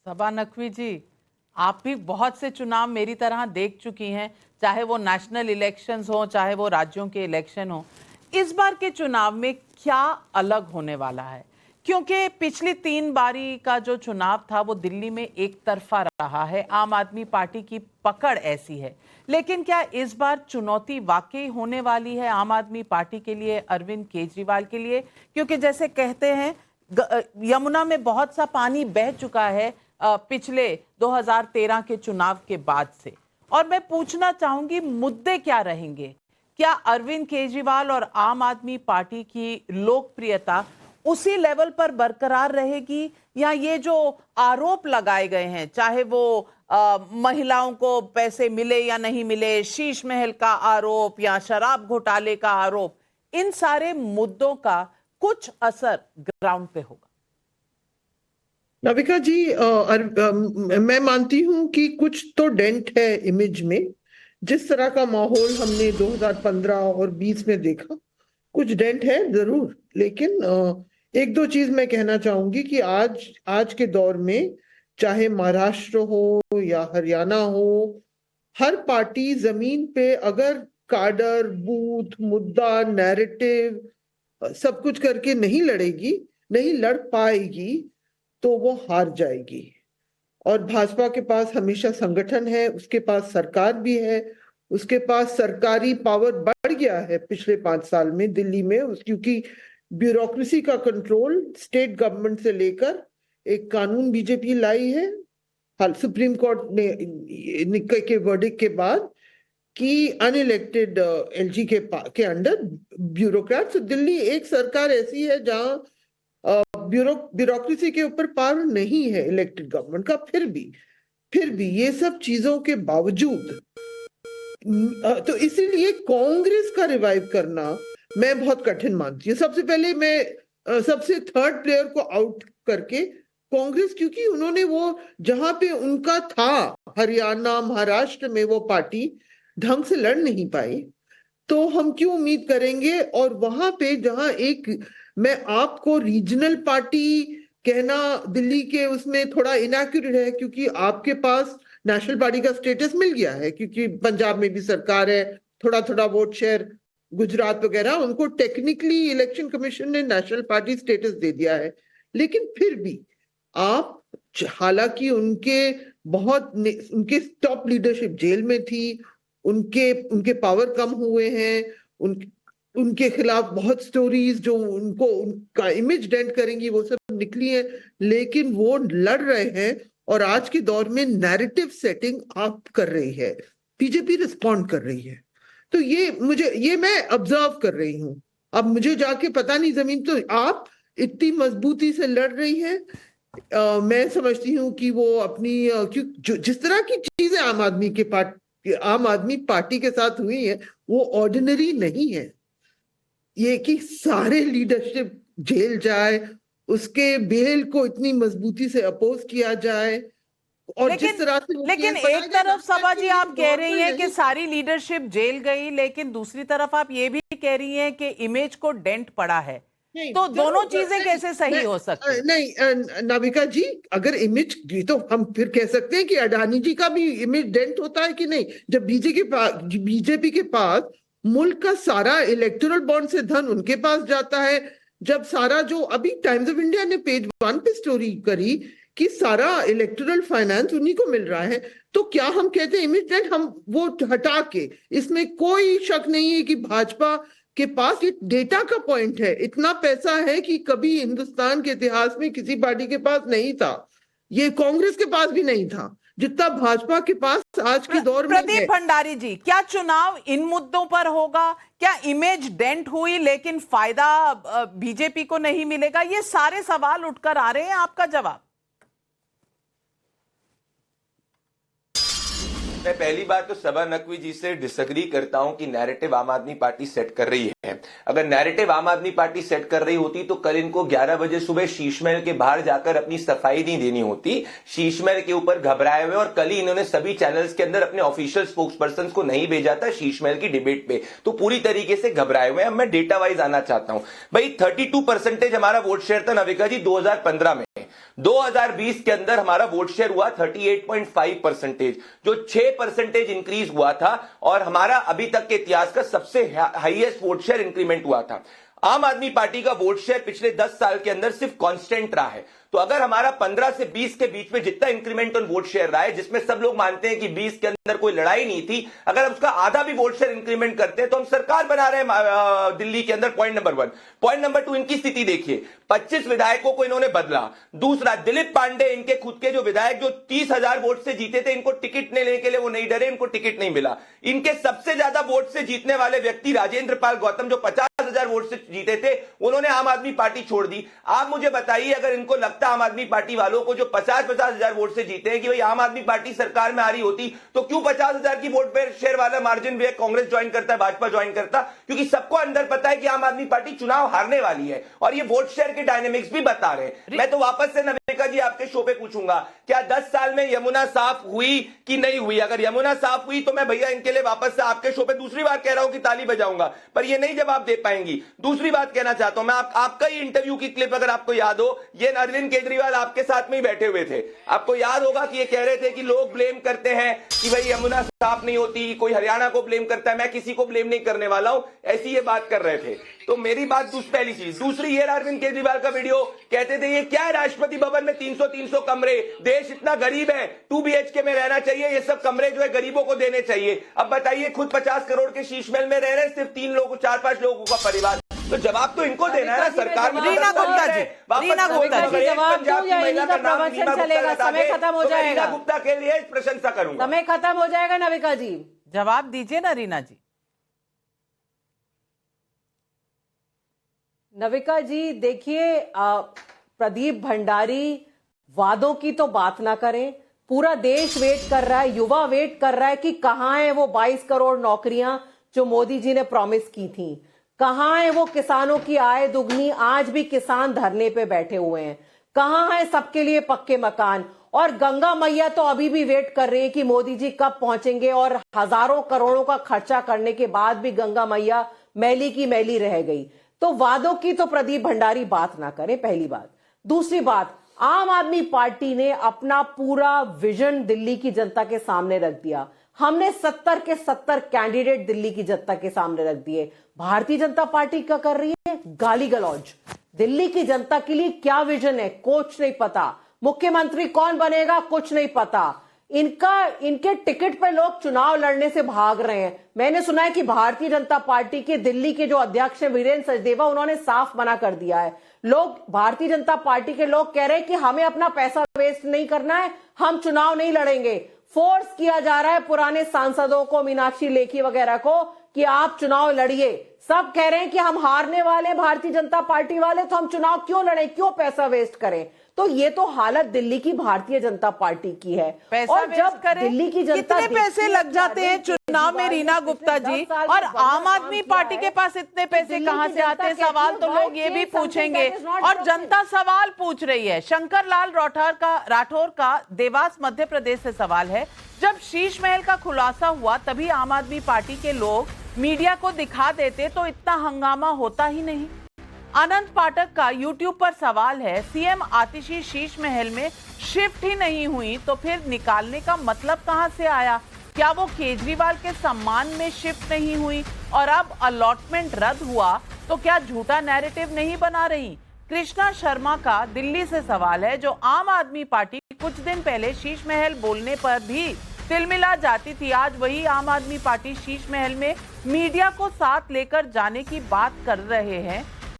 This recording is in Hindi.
सबा नकवी जी, आप भी बहुत से चुनाव मेरी तरह देख चुकी हैं, चाहे वो नेशनल इलेक्शंस हो, चाहे वो राज्यों के इलेक्शन हो। इस बार के चुनाव में क्या अलग होने वाला है? क्योंकि पिछली 3 बारी का जो चुनाव था वो दिल्ली में एक तरफा रहा है, आम आदमी पार्टी की पकड़ ऐसी है। लेकिन क्या इस बार चुनौती वाकई होने वाली है आम आदमी पार्टी के लिए, अरविंद केजरीवाल के लिए? क्योंकि जैसे कहते हैं यमुना में बहुत सा पानी बह चुका है पिछले 2013 के चुनाव के बाद से। और मैं पूछना चाहूंगी, मुद्दे क्या रहेंगे? क्या अरविंद केजरीवाल और आम आदमी पार्टी की लोकप्रियता उसी लेवल पर बरकरार रहेगी, या ये जो आरोप लगाए गए हैं, चाहे वो महिलाओं को पैसे मिले या नहीं मिले, शीश महल का आरोप या शराब घोटाले का आरोप, इन सारे मुद्दों का कुछ असर ग्राउंड पे होगा? नाविका जी, मैं मानती हूं कि कुछ तो डेंट है इमेज में। जिस तरह का माहौल हमने 2015 और 20 में देखा, कुछ डेंट है जरूर। लेकिन एक दो चीज मैं कहना चाहूंगी कि आज आज के दौर में, चाहे महाराष्ट्र हो या हरियाणा हो, हर पार्टी जमीन पे अगर काडर, बूथ, मुद्दा, नैरेटिव सब कुछ करके नहीं लड़ेगी, नहीं लड़ पाएगी, तो वो हार जाएगी। और भाजपा के पास हमेशा संगठन है, उसके पास सरकार भी है, उसके पास सरकारी पावर बढ़ गया है पिछले 5 साल में दिल्ली में, क्योंकि ब्यूरोक्रेसी का कंट्रोल स्टेट गवर्नमेंट से लेकर एक कानून बीजेपी लाई है हाल सुप्रीम कोर्ट ने के वर्डिक्ट के बाद, कि अनइलेक्टेड एलजी के अंडर ब्यूरोक्रेट्स। दिल्ली एक सरकार ऐसी है जहां ब्यूरोक्रेसी के ऊपर पावर नहीं है इलेक्टेड गवर्नमेंट का। फिर भी ये सब चीजों के बावजूद तो इसीलिए कांग्रेस का रिवाइव करना मैं बहुत कठिन मानती हूँ। सबसे पहले मैं सबसे थर्ड प्लेयर को आउट करके कांग्रेस, क्योंकि उन्होंने वो जहां पे उनका था हरियाणा, महाराष्ट्र में वो पार्टी ढंग से लड़ नहीं पाई, तो हम क्यों उम्मीद करेंगे? और वहां पे जहां एक, मैं आपको रीजनल पार्टी कहना दिल्ली के उसमें थोड़ा इनएक्यूरेट है, क्योंकि आपके पास नेशनल पार्टी का स्टेटस मिल गया है, क्योंकि पंजाब में भी सरकार है, थोड़ा थोड़ा वोट शेयर, गुजरात वगैरह, उनको टेक्निकली इलेक्शन कमीशन ने नेशनल पार्टी स्टेटस दे दिया है। लेकिन फिर भी आप, हालांकि उनके टॉप लीडरशिप जेल में थी, उनके उनके पावर कम हुए हैं, उनके खिलाफ बहुत स्टोरीज जो उनका इमेज डेंट करेंगी वो सब निकली है, लेकिन वो लड़ रहे हैं। और आज के दौर में नैरेटिव सेटिंग आप कर रही है, बीजेपी रिस्पॉन्ड कर रही है। तो ये मैं ऑब्जर्व कर रही हूँ। अब मुझे जाके पता नहीं जमीन, तो आप इतनी मजबूती से लड़ रही है। मैं समझती हूँ कि वो अपनी जिस तरह की चीजें आम आदमी पार्टी के साथ हुई है, वो ऑर्डिनरी नहीं है। ये कि सारे लीडरशिप जेल जाए, उसके बेल को इतनी मजबूती से अपोज किया जाए, और जिस तरह से लेकिन एक तरफ सबा जी आप कह रही हैं कि सारी लीडरशिप जेल गई, लेकिन दूसरी तरफ आप ये भी कह रही हैं कि इमेज को डेंट पड़ा है। तो दोनों चीजें कैसे सही हो सकती? नहीं नाविका जी, अगर इमेज, तो हम फिर कह सकते हैं कि अडानी जी का भी इमेज डेंट होता है कि नहीं? जब बीजेपी के पास मुल्क का सारा इलेक्टोरल बॉन्ड से धन उनके पास जाता है, जब सारा जो अभी टाइम्स ऑफ इंडिया ने पेज 1 पे स्टोरी करी कि सारा इलेक्टोरल फाइनेंस उन्हीं को मिल रहा है, तो क्या हम कहते हैं इमेज डेंट? हम वो हटा के, इसमें कोई शक नहीं है कि भाजपा के पास ये डेटा का पॉइंट है, इतना पैसा है कि कभी हिंदुस्तान के इतिहास में किसी पार्टी के पास नहीं था, ये कांग्रेस के पास भी नहीं था जितना भाजपा के पास आज के दौर में है। प्रदीप भंडारी जी, क्या चुनाव इन मुद्दों पर होगा? क्या इमेज डेंट हुई लेकिन फायदा बीजेपी को नहीं मिलेगा? ये सारे सवाल उठकर आ रहे हैं, आपका जवाब? मैं पहली बात तो सबा नकवी जी से डिसएग्री करता हूं कि नैरेटिव आम आदमी पार्टी सेट कर रही है। है। अगर नैरेटिव आम आदमी पार्टी सेट कर रही होती तो कल इनको 11 बजे सुबह शीश महल के बाहर जाकर अपनी सफाई नहीं देनी होती। शीश महल के ऊपर घबराए हुए, और कल ही इन्होंने सभी चैनल्स के अंदर अपने ऑफिशियल स्पोक्स पर्सन को नहीं भेजा था शीश महल की डिबेट पे, तो पूरी तरीके से घबराए हुए। अब मैं डेटा वाइज आना चाहता हूं भाई। 32% हमारा वोट शेयर था नविका जी 2015 में। 2020 के अंदर हमारा वोट शेयर हुआ 38.5%, जो 6% इंक्रीज हुआ था, और हमारा अभी तक के इतिहास का सबसे हाईएस्ट वोट शेयर इंक्रीमेंट हुआ था। आम आदमी पार्टी का वोट शेयर पिछले 10 साल के अंदर सिर्फ कांस्टेंट रहा है। तो अगर हमारा 15 से 20 के बीच में जितना इंक्रीमेंट ऑन वोट शेयर रहा है, जिसमें सब लोग मानते हैं कि 20 के अंदर कोई लड़ाई नहीं थी, अगर हम उसका आधा भी वोट शेयर इंक्रीमेंट करते हैं तो हम सरकार बना रहे हैं दिल्ली के अंदर। Point number 1। पॉइंट नंबर 2, इनकी स्थिति देखिए, 25 विधायकों को इन्होंने बदला। दूसरा, दिलीप पांडे इनके खुद के जो विधायक जो 30,000 वोट से जीते थे, इनको टिकट नहीं लेने के लिए वो नहीं डरे, इनको टिकट नहीं मिला। इनके सबसे ज्यादा वोट से जीतने वाले व्यक्ति राजेंद्र पाल गौतम, जो 50,000 वोट से जीते थे, उन्होंने आम आदमी पार्टी छोड़ दी। आप मुझे बताइए, अगर इनको लगता आम आदमी पार्टी वालों को जो 50,000 वोट से जीते हैं कि भाई आम आदमी पार्टी सरकार में आ रही होती, तो क्यों 50,000 की वोट पे शेयर वाला मार्जिन भी कांग्रेस ज्वाइन करता है, भाजपा ज्वाइन करता? क्योंकि सबको अंदर पता है कि आम आदमी पार्टी चुनाव हारने वाली है, और ये वोट शेयर के डायनेमिक्स भी बता रहे हैं। मैं तो वापस से नविका जी आपके शो पे पूछूंगा, क्या 10 साल में यमुना साफ हुई कि नहीं हुई? अगर यमुना साफ हुई तो मैं भैया इनके लिए वापस से आपके शो पे दूसरी बार कह रहा हूं कि ताली बजाऊंगा, पर ये नहीं जवाब दे पाएंगी। दूसरी बात कहना चाहता हूं मैं, आपका ही इंटरव्यू की क्लिप अगर आपको याद हो, ये अरविंद केजरीवाल आपके साथ में ही बैठे हुए थे। आपको याद होगा कि ये कह रहे थे कि लोग ब्लेम करते हैं कि भाई यमुना साफ नहीं होती, कोई हरियाणा को ब्लेम करता है, मैं किसी को ब्लेम नहीं करने वाला हूं, ऐसी ये बात कर रहे थे। तो मेरी बात पहली चीज। दूसरी, ये अरविंद केजरीवाल का वीडियो, कहते थे ये क्या है राष्ट्रपति भवन में 300 कमरे, देश इतना गरीब है, 2 BHK में रहना चाहिए, ये सब कमरे जो है गरीबों को देने चाहिए। अब बताइए, खुद 50 करोड़ के शीश महल में रह रहे हैं सिर्फ 3 लोग, 4-5 लोगों का परिवार, तो जवाब तो इनको देना है ना सरकार में। रीना गुप्ता जी, रीना गुप्ता जी जवाब दो या इन्हीं का प्रवचन चलेगा? समय खत्म हो जाएगा। रीना गुप्ता के लिए प्रशंसा करूंगा। समय खत्म हो जाएगा नविका जी, जवाब दीजिए ना रीना जी। नविका जी देखिए, प्रदीप भंडारी वादों की तो बात ना करें। पूरा देश वेट कर रहा है, युवा वेट कर रहा है कि कहां है वो 22 करोड़ नौकरियां जो मोदी जी ने प्रॉमिस की थी, कहां है वो किसानों की आय दुगनी? आज भी किसान धरने पे बैठे हुए हैं। कहां है सबके लिए पक्के मकान? और गंगा मैया तो अभी भी वेट कर रही है कि मोदी जी कब पहुंचेंगे, और हजारों करोड़ों का खर्चा करने के बाद भी गंगा मैया मैली की मैली रह गई। तो वादों की तो प्रदीप भंडारी बात ना करें, पहली बात। दूसरी बात, आम आदमी पार्टी ने अपना पूरा विजन दिल्ली की जनता के सामने रख दिया। हमने 70 के 70 कैंडिडेट दिल्ली की जनता के सामने रख दिए। भारतीय जनता पार्टी क्या कर रही है? गाली गलौज। दिल्ली की जनता के लिए क्या विजन है कुछ नहीं पता, मुख्यमंत्री कौन बनेगा कुछ नहीं पता। इनके टिकट पे लोग चुनाव लड़ने से भाग रहे हैं। मैंने सुना है कि भारतीय जनता पार्टी के दिल्ली के जो अध्यक्ष हैं वीरेंद्र सचदेवा, उन्होंने साफ मना कर दिया है। लोग, भारतीय जनता पार्टी के लोग कह रहे हैं कि हमें अपना पैसा वेस्ट नहीं करना है, हम चुनाव नहीं लड़ेंगे। फोर्स किया जा रहा है पुराने सांसदों को, मीनाक्षी लेखी वगैरह को, कि आप चुनाव लड़िए। सब कह रहे हैं कि हम हारने वाले भारतीय जनता पार्टी वाले, तो हम चुनाव क्यों लड़ें, क्यों पैसा वेस्ट करें? तो ये तो हालत दिल्ली की भारतीय जनता पार्टी की है। और जब दिल्ली की जनता, कितने पैसे लग जाते हैं चुनाव में रीना गुप्ता जी, और आम आदमी पार्टी के पास इतने पैसे कहां से आते हैं? सवाल तो लोग ये भी पूछेंगे, और जनता सवाल पूछ रही है। शंकर लाल राठौर का देवास मध्य प्रदेश से सवाल है, जब शीश महल का खुलासा हुआ तभी आम आदमी पार्टी के लोग मीडिया को दिखा देते तो इतना हंगामा होता ही नहीं। अनंत पाठक का यूट्यूब पर सवाल है, सीएम आतिशी शीश महल में शिफ्ट ही नहीं हुई तो फिर निकालने का मतलब कहां से आया? क्या वो केजरीवाल के सम्मान में शिफ्ट नहीं हुई और अब अलॉटमेंट रद्द हुआ तो क्या झूठा नैरेटिव नहीं बना रही? कृष्णा शर्मा का दिल्ली से सवाल है, जो आम आदमी पार्टी कुछ दिन पहले शीश महल बोलने पर भी तिलमिला जाती थी, आज वही आम आदमी पार्टी शीश महल में मीडिया को साथ लेकर जाने की बात कर रहे हैं।